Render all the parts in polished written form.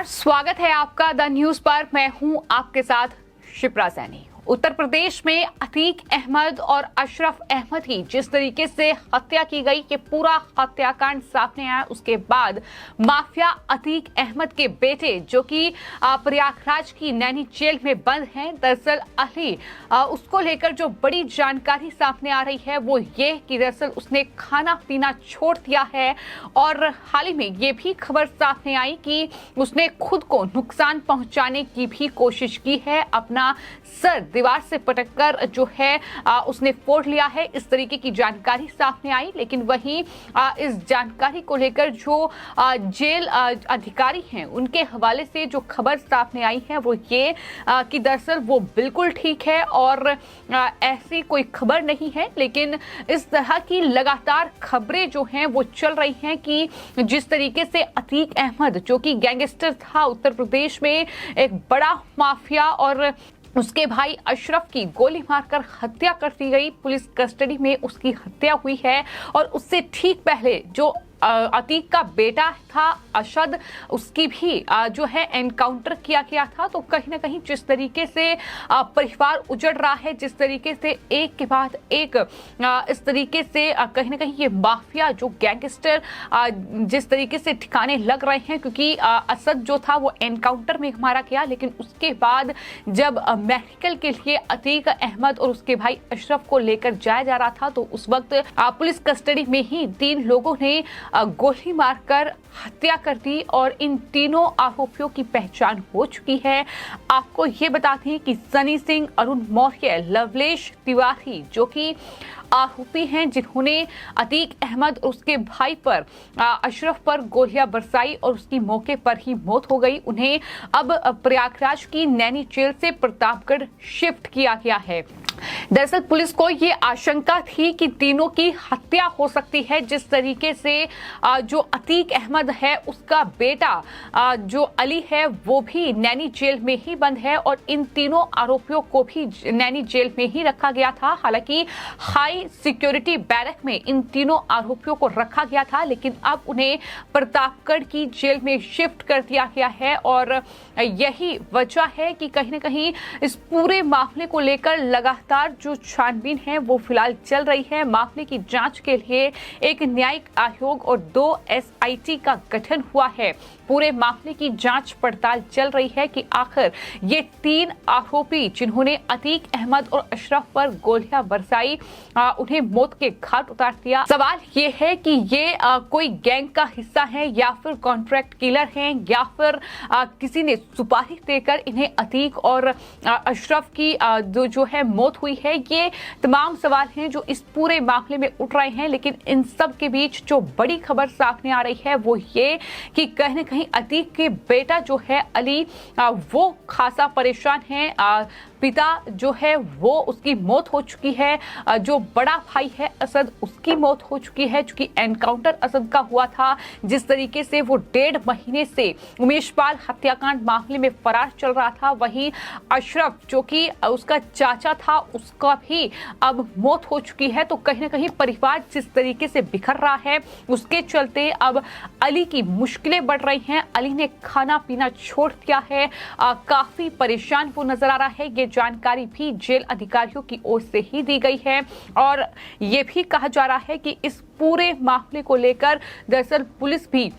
स्वागत है आपका द न्यूज पर। मैं हूं आपके साथ शिप्रा सैनी। उत्तर प्रदेश में अतीक अहमद और अशरफ अहमद की जिस तरीके से हत्या की गई, ये पूरा हत्याकांड सामने आया। उसके बाद माफिया अतीक अहमद के बेटे जो कि प्रयागराज की नैनी जेल में बंद हैं, दरअसल अली उसको लेकर जो बड़ी जानकारी सामने आ रही है वो ये कि दरअसल उसने खाना पीना छोड़ दिया है। और हाल ही में ये भी खबर सामने आई कि उसने खुद को नुकसान पहुंचाने की भी कोशिश की है। अपना सर दीवार से पटककर जो है उसने फोड़ लिया है, इस तरीके की जानकारी सामने आई। लेकिन वहीं इस जानकारी को लेकर जो जेल अधिकारी हैं उनके हवाले से जो खबर सामने आई है वो ये कि दरअसल वो बिल्कुल ठीक है और ऐसी कोई खबर नहीं है। लेकिन इस तरह की लगातार खबरें जो हैं वो चल रही हैं कि जिस तरीके से अतीक अहमद जो कि गैंगस्टर था, उत्तर प्रदेश में एक बड़ा माफिया, और उसके भाई अशरफ की गोली मारकर हत्या कर दी गई। पुलिस कस्टडी में उसकी हत्या हुई है। और उससे ठीक पहले जो अतीक का बेटा था अशद, उसकी भी जो है एनकाउंटर किया गया था। तो कहीं ना कहीं जिस तरीके से परिवार उजड़ रहा है, जिस तरीके से एक के बाद एक इस तरीके से कहीं ना कहीं ये माफिया जो गैंगस्टर जिस तरीके से ठिकाने लग रहे हैं, क्योंकि असद जो था वो एनकाउंटर में मारा गया। लेकिन उसके बाद जब मेडिकल के लिए अतीक अहमद और उसके भाई अशरफ को लेकर जाया जा रहा था तो उस वक्त पुलिस कस्टडी में ही 3 लोगों ने गोली मारकर हत्या कर दी। और इन तीनों आरोपियों की पहचान हो चुकी है। आपको ये बताते हैं कि सनी सिंह, अरुण मौर्य, लवलेश तिवारी जो कि आरोपी हैं जिन्होंने अतीक अहमद और उसके भाई पर अशरफ पर गोलियां बरसाई और उसकी मौके पर ही मौत हो गई। उन्हें अब प्रयागराज की नैनी जेल से प्रतापगढ़ शिफ्ट किया गया है। दरअसल पुलिस को ये आशंका थी कि तीनों की हत्या हो सकती है। जिस तरीके से जो अतीक अहमद है उसका बेटा जो अली है वो भी नैनी जेल में ही बंद है और इन तीनों आरोपियों को भी नैनी जेल में ही रखा गया था। हालांकि हाई सिक्योरिटी बैरक में इन तीनों आरोपियों को रखा गया था, लेकिन अब उन्हें प्रतापगढ़ की जेल में शिफ्ट कर दिया गया है। और यही वजह है कि कहीं ना कहीं इस पूरे मामले को लेकर लगातार जो छानबीन है वो फिलहाल चल रही है। मामले की जांच के लिए एक न्यायिक आयोग और 2 SIT का गठन हुआ है। पूरे मामले की जांच पड़ताल चल रही है कि आखिर ये 3 आरोपी जिन्होंने अतीक अहमद और अशरफ पर गोलियां बरसाई, उन्हें मौत के घाट उतार दिया। सवाल ये है कि ये कोई गैंग का हिस्सा है या फिर कॉन्ट्रैक्ट किलर हैं या फिर किसी ने सुपारी देकर इन्हें अतीक और अशरफ की जो है मौत हुई है। ये तमाम सवाल हैं जो इस पूरे मामले में उठ रहे हैं। लेकिन इन सब के बीच जो बड़ी खबर सामने आ रही है वो ये कि कहीं ना कहीं अतीक के बेटा जो है अली वो खासा परेशान है। पिता जो है वो उसकी मौत हो चुकी है। जो बड़ा भाई है असद, उसकी मौत हो चुकी है क्योंकि एनकाउंटर असद का हुआ था। जिस तरीके से वो 1.5 महीने से उमेश पाल हत्याकांड मामले में फरार चल रहा था, वहीं अशरफ जो कि उसका चाचा था उसका भी अब मौत हो चुकी है। तो कहीं ना कहीं परिवार जिस तरीके से बिखर रहा है उसके चलते अब अली की मुश्किलें बढ़ रही हैं। अली ने खाना पीना छोड़ दिया है, काफी परेशान वो नजर आ रहा है। ये जानकारी भी जेल अधिकारियों की ओर से ही दी गई है। और ये भी कहा जा रहा है कि इस पूरे मामले को लेकर दरअसल पुलिस भी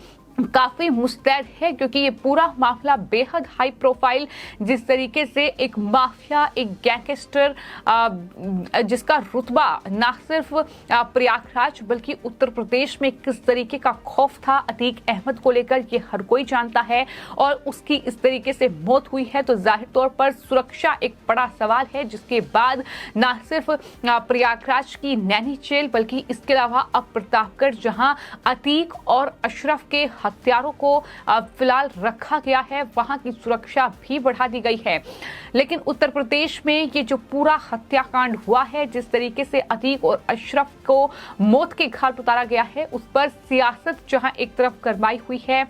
काफी मुस्तैद है, क्योंकि ये पूरा मामला बेहद हाई प्रोफाइल, जिस तरीके से एक माफिया, एक गैंगस्टर जिसका रुतबा ना सिर्फ प्रयागराज बल्कि उत्तर प्रदेश में किस तरीके का खौफ था अतीक अहमद को लेकर, ये हर कोई जानता है। और उसकी इस तरीके से मौत हुई है तो जाहिर तौर पर सुरक्षा एक बड़ा सवाल है, जिसके बाद ना सिर्फ प्रयागराज की नैनी जेल बल्कि इसके अलावा अब प्रतापगढ़, जहां अतीक और अशरफ के हत्यारों को फिलहाल रखा गया है, वहां की सुरक्षा भी बढ़ा दी गई है। लेकिन उत्तर प्रदेश में ये जो पूरा हत्याकांड हुआ है, जिस तरीके से अतीक और अशरफ को मौत के घाट उतारा गया है, उस पर सियासत जहां एक तरफ गरमाई हुई है,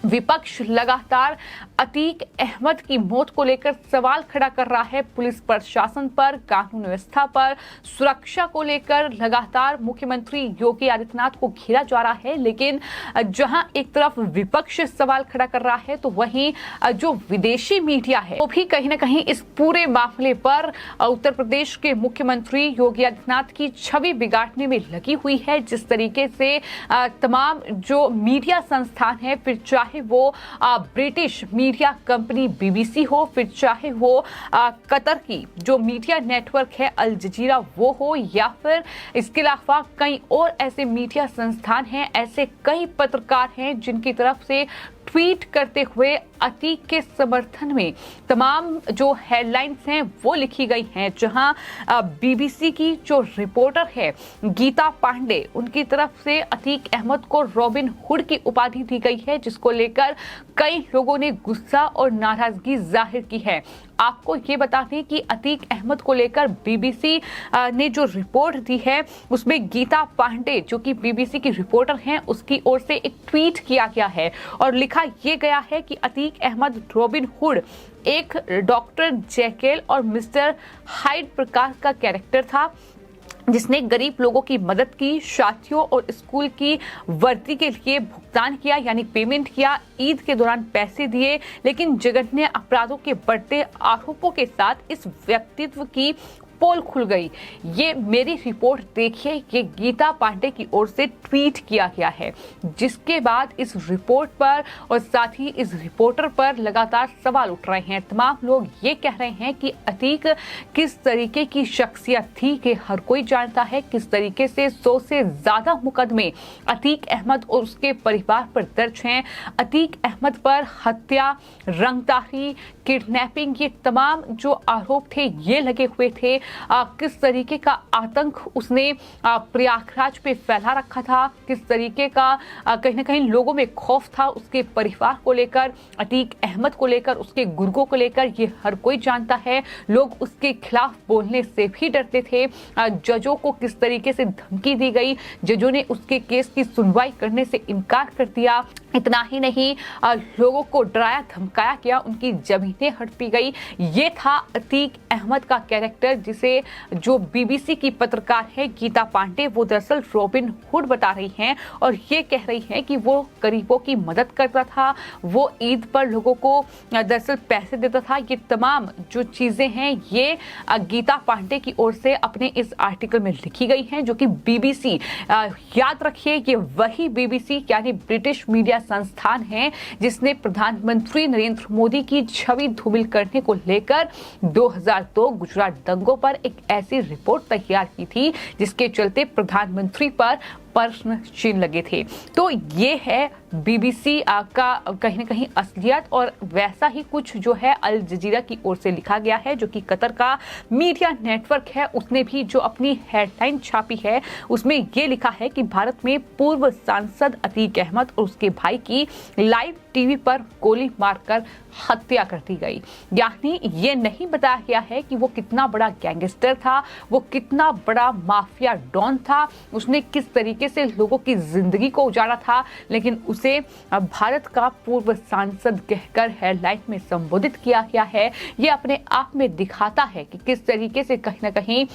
विपक्ष लगातार अतीक अहमद की मौत को लेकर सवाल खड़ा कर रहा है। पुलिस प्रशासन पर, कानून व्यवस्था पर, सुरक्षा को लेकर लगातार मुख्यमंत्री योगी आदित्यनाथ को घेरा जा रहा है। लेकिन जहां एक तरफ विपक्ष सवाल खड़ा कर रहा है, तो वहीं जो विदेशी मीडिया है वो भी कहीं ना कहीं इस पूरे मामले पर उत्तर प्रदेश के मुख्यमंत्री योगी आदित्यनाथ की छवि बिगाड़ने में लगी हुई है। जिस तरीके से तमाम जो मीडिया संस्थान है, फिर चाहे वो ब्रिटिश मीडिया कंपनी बीबीसी हो, फिर चाहे वो कतर की जो मीडिया नेटवर्क है अल जजीरा वो हो, या फिर इसके अलावा कई और ऐसे मीडिया संस्थान हैं, ऐसे कई पत्रकार हैं जिनकी तरफ से ट्वीट करते हुए अतीक के समर्थन में तमाम जो हेडलाइंस हैं वो लिखी गई हैं। जहां बीबीसी की जो रिपोर्टर है गीता पांडे, उनकी तरफ से अतीक अहमद को रॉबिन हुड की उपाधि दी गई है, जिसको लेकर कई लोगों ने गुस्सा और नाराजगी जाहिर की है। आपको ये बता दें कि अतीक अहमद को लेकर बीबीसी ने जो रिपोर्ट दी है उसमें गीता पांडे जो कि बीबीसी की रिपोर्टर हैं उसकी ओर से एक ट्वीट किया गया है और लिखा ये गया है कि अतीक अहमद रॉबिन हुड एक डॉक्टर जैकेल और मिस्टर हाइड प्रकार का कैरेक्टर था, जिसने गरीब लोगों की मदद की, शादियों और स्कूल की वर्दी के लिए भुगतान किया यानी पेमेंट किया, ईद के दौरान पैसे दिए, लेकिन जघन्य अपराधों के बढ़ते आरोपों के साथ इस व्यक्तित्व की पोल खुल गई। ये मेरी रिपोर्ट देखिए, ये गीता पांडे की ओर से ट्वीट किया गया है, जिसके बाद इस रिपोर्ट पर और साथ ही इस रिपोर्टर पर लगातार सवाल उठ रहे हैं। तमाम लोग ये कह रहे हैं कि अतीक किस तरीके की शख्सियत थी कि हर कोई जानता है, किस तरीके से 100 से ज्यादा मुकदमे अतीक अहमद और उसके परिवार पर दर्ज हैं। अतीक अहमद पर हत्या, रंगदारी, किडनैपिंग, ये तमाम जो आरोप थे ये लगे हुए थे। किस तरीके का आतंक उसने प्रयागराज पे फैला रखा था, किस तरीके का कहीं ना कहीं लोगों में खौफ था उसके परिवार को लेकर, अतीक अहमद को लेकर, उसके गुर्गों को लेकर, ये हर कोई जानता है। लोग उसके खिलाफ बोलने से भी डरते थे। जजों को किस तरीके से धमकी दी गई, जजों ने उसके केस की सुनवाई करने से इनकार कर दिया। इतना ही नहीं, लोगों को डराया धमकाया गया, उनकी जमीनें हड़पी गई। ये था अतीक अहमद का कैरेक्टर, जिसे जो बीबीसी की पत्रकार है गीता पांडे वो दरअसल रॉबिन हुड बता रही हैं और ये कह रही हैं कि वो गरीबों की मदद करता था, वो ईद पर लोगों को दरअसल पैसे देता था। ये तमाम जो चीजें हैं ये गीता पांडे की ओर से अपने इस आर्टिकल में लिखी गई हैं, जो कि बीबीसी, याद रखिए ये वही बीबीसी यानी ब्रिटिश मीडिया संस्थान है जिसने प्रधानमंत्री नरेंद्र मोदी की छवि धूमिल करने को लेकर 2002 गुजरात दंगों पर एक ऐसी रिपोर्ट तैयार की थी जिसके चलते प्रधानमंत्री पर प्रश्न चिन्ह लगे थे। तो ये है बीबीसी का कहीं ना कहीं असलियत, और वैसा ही कुछ जो है अल जजीरा की ओर से लिखा गया है जो कि कतर का मीडिया नेटवर्क है, उसने भी जो अपनी हेडलाइन छापी है उसमें ये लिखा है कि भारत में पूर्व सांसद अतीक अहमद और उसके भाई की लाइव टीवी पर गोली मारकर हत्या कर दी गई। यानी ये नहीं बताया गया है कि वो कितना बड़ा गैंगस्टर था, वो कितना बड़ा माफिया डॉन था, उसने किस तरीके से लोगों की जिंदगी को उजाड़ा था, लेकिन उसे भारत का पूर्व सांसद कहकर हेडलाइन में संबोधित किया गया है। ये अपने आप में दिखाता है कि किस तरीके से कहीं ना कहीं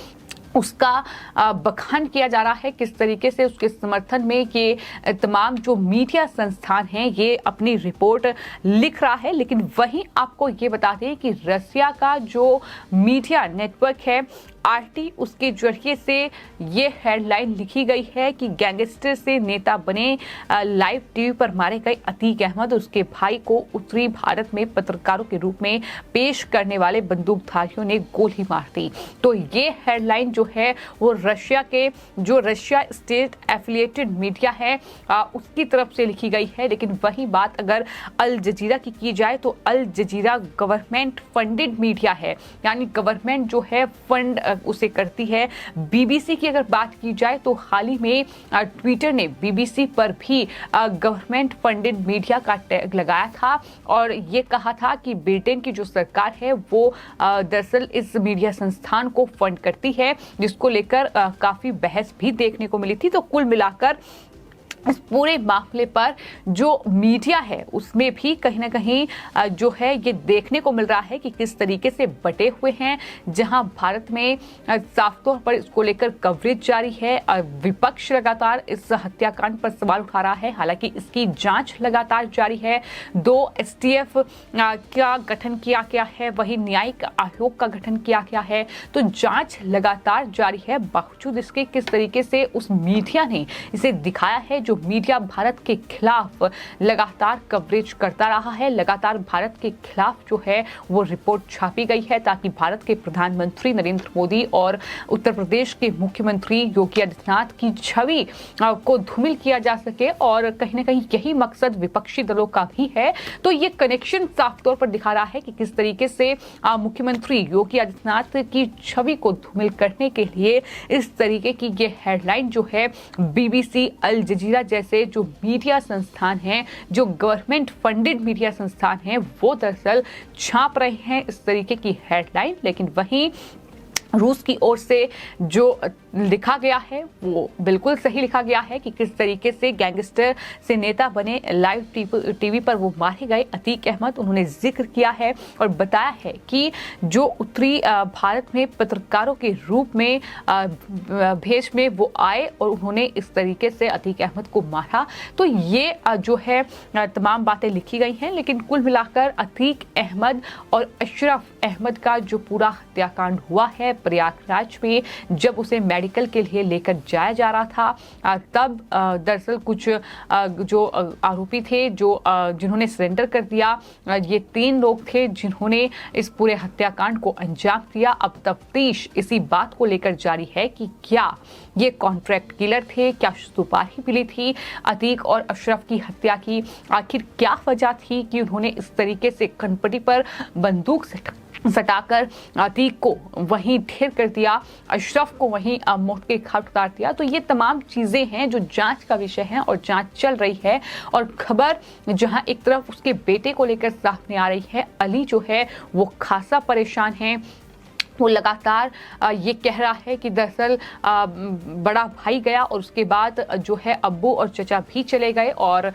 उसका बखान किया जा रहा है, किस तरीके से उसके समर्थन में ये तमाम जो मीडिया संस्थान हैं ये अपनी रिपोर्ट लिख रहा है। लेकिन वहीं आपको ये बता दें कि रसिया का जो मीडिया नेटवर्क है आरटी, उसके जरिए से ये हेडलाइन लिखी गई है कि गैंगस्टर से नेता बने, लाइव टीवी पर मारे गए अतीक अहमद और उसके भाई को उत्तरी भारत में पत्रकारों के रूप में पेश करने वाले बंदूकधारियों ने गोली मार दी। तो ये हेडलाइन जो है वो रशिया के जो रशिया स्टेट एफिलिएटेड मीडिया है उसकी तरफ से लिखी गई है। लेकिन वही बात अगर अल जजीरा की जाए तो अल जजीरा गवर्नमेंट फंडेड मीडिया है, यानी गवर्नमेंट जो है फंड उसे करती है। बीबीसी की अगर बात की जाए तो हाल ही में ट्विटर ने बीबीसी पर भी गवर्नमेंट फंडेड मीडिया का टैग लगाया था और ये कहा था कि ब्रिटेन की जो सरकार है वो दरअसल इस मीडिया संस्थान को फंड करती है, जिसको लेकर काफी बहस भी देखने को मिली थी। तो कुल मिलाकर इस पूरे मामले पर जो मीडिया है उसमें भी कहीं ना कहीं जो है ये देखने को मिल रहा है कि किस तरीके से बटे हुए हैं। जहां भारत में साफ तौर पर इसको लेकर कवरेज जारी है और विपक्ष लगातार इस हत्याकांड पर सवाल उठा रहा है। हालांकि इसकी जांच लगातार जारी है। 2 एसटीएफ का गठन किया गया है, वही न्यायिक आयोग का गठन किया गया है। तो जांच लगातार जारी है। बावजूद इसके किस तरीके से उस मीडिया ने इसे दिखाया है, जो मीडिया भारत के खिलाफ लगातार कवरेज करता रहा है, लगातार भारत के खिलाफ जो है वो रिपोर्ट छापी गई है ताकि भारत के प्रधानमंत्री नरेंद्र मोदी और उत्तर प्रदेश के मुख्यमंत्री योगी आदित्यनाथ की छवि को धूमिल किया जा सके। और कहीं ना कहीं यही मकसद विपक्षी दलों का भी है। तो ये कनेक्शन साफ तौर पर दिखा रहा है कि किस तरीके से मुख्यमंत्री योगी आदित्यनाथ की छवि को धूमिल करने के लिए इस तरीके की ये हेडलाइन जो है बीबीसी, अल जजीरा जैसे जो मीडिया संस्थान हैं, जो गवर्नमेंट फंडेड मीडिया संस्थान हैं, वो दरअसल छाप रहे हैं इस तरीके की हेडलाइन। लेकिन वहीं रूस की ओर से जो लिखा गया है वो बिल्कुल सही लिखा गया है कि किस तरीके से गैंगस्टर से नेता बने लाइव टीवी पर वो मारे गए अतीक अहमद, उन्होंने जिक्र किया है और बताया है कि जो उत्तरी भारत में पत्रकारों के रूप में भेष में वो आए और उन्होंने इस तरीके से अतीक अहमद को मारा। तो ये जो है तमाम बातें लिखी गई हैं। लेकिन कुल मिलाकर अतीक अहमद और अशरफ अहमद का जो पूरा हत्याकांड हुआ है प्रयागराज में, जब उसे मेडिकल के लिए लेकर जाया जा रहा था, तब दरअसल कुछ जो आरोपी थे जिन्होंने सरेंडर कर दिया, ये 3 लोग थे जिन्होंने इस पूरे हत्याकांड को अंजाम दिया। अब तफ्तीश इसी बात को लेकर जारी है कि क्या ये कॉन्ट्रैक्ट किलर थे, क्या सुपारी मिली थी अतीक और अशरफ की हत्या की, आखिर क्या वजह थी कि उन्होंने इस तरीके से कनपटी पर बंदूक से सटाकर अतीक को वहीं ढेर कर दिया, अशरफ को वहीं मौत के घाट उतार दिया। तो ये तमाम चीजें हैं जो जांच का विषय है और जांच चल रही है। और खबर जहां एक तरफ उसके बेटे को लेकर सामने आ रही है, अली जो है वो खासा परेशान है। वो लगातार ये कह रहा है कि दरअसल बड़ा भाई गया और उसके बाद जो है अब्बू और चचा भी चले गए और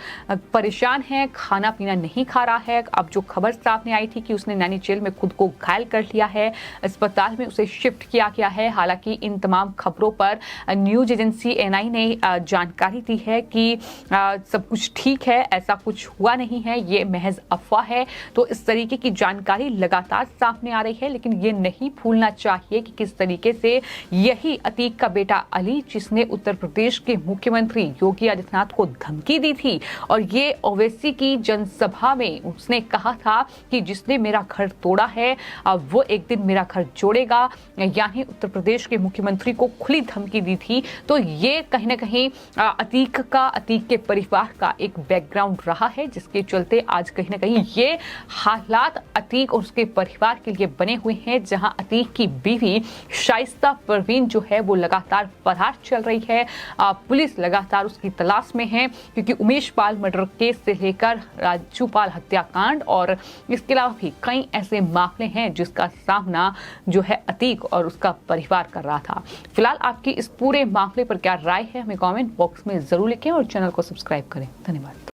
परेशान है, खाना पीना नहीं खा रहा है। अब जो खबर सामने आई थी कि उसने नैनी जेल में खुद को घायल कर लिया है, अस्पताल में उसे शिफ्ट किया गया है। हालांकि इन तमाम खबरों पर न्यूज एजेंसी एनआई ने जानकारी दी है कि सब कुछ ठीक है, ऐसा कुछ हुआ नहीं है, ये महज अफवाह है। तो इस तरीके की जानकारी लगातार सामने आ रही है। लेकिन ये नहीं भूलना चाहिए कि किस तरीके से यही अतीक का बेटा अली, जिसने उत्तर प्रदेश के मुख्यमंत्री योगी आदित्यनाथ को धमकी दी थी और ये ओवैसी की जनसभा में उसने कहा था कि जिसने मेरा घर तोड़ा है वो एक दिन मेरा घर जोड़ेगा, यानी उत्तर प्रदेश के मुख्यमंत्री को खुली धमकी दी थी। तो ये कहीं ना कहीं अतीक के परिवार का एक बैकग्राउंड रहा है, जिसके चलते आज कहीं ना कहीं ये हालात अतीक और उसके परिवार के लिए बने हुए हैं, जहां अतीक की बीवी शाइस्ता परवीन जो है वो लगातार फरार चल रही है। पुलिस लगातार उसकी तलाश में है, क्योंकि उमेश पाल मर्डर केस से लेकर राजू पाल हत्याकांड और इसके अलावा भी कई ऐसे मामले हैं जिसका सामना जो है अतीक और उसका परिवार कर रहा था। फिलहाल आपकी इस पूरे मामले पर क्या राय है, हमें कमेंट बॉक्स में जरूर लिखें और चैनल को सब्सक्राइब करें। धन्यवाद।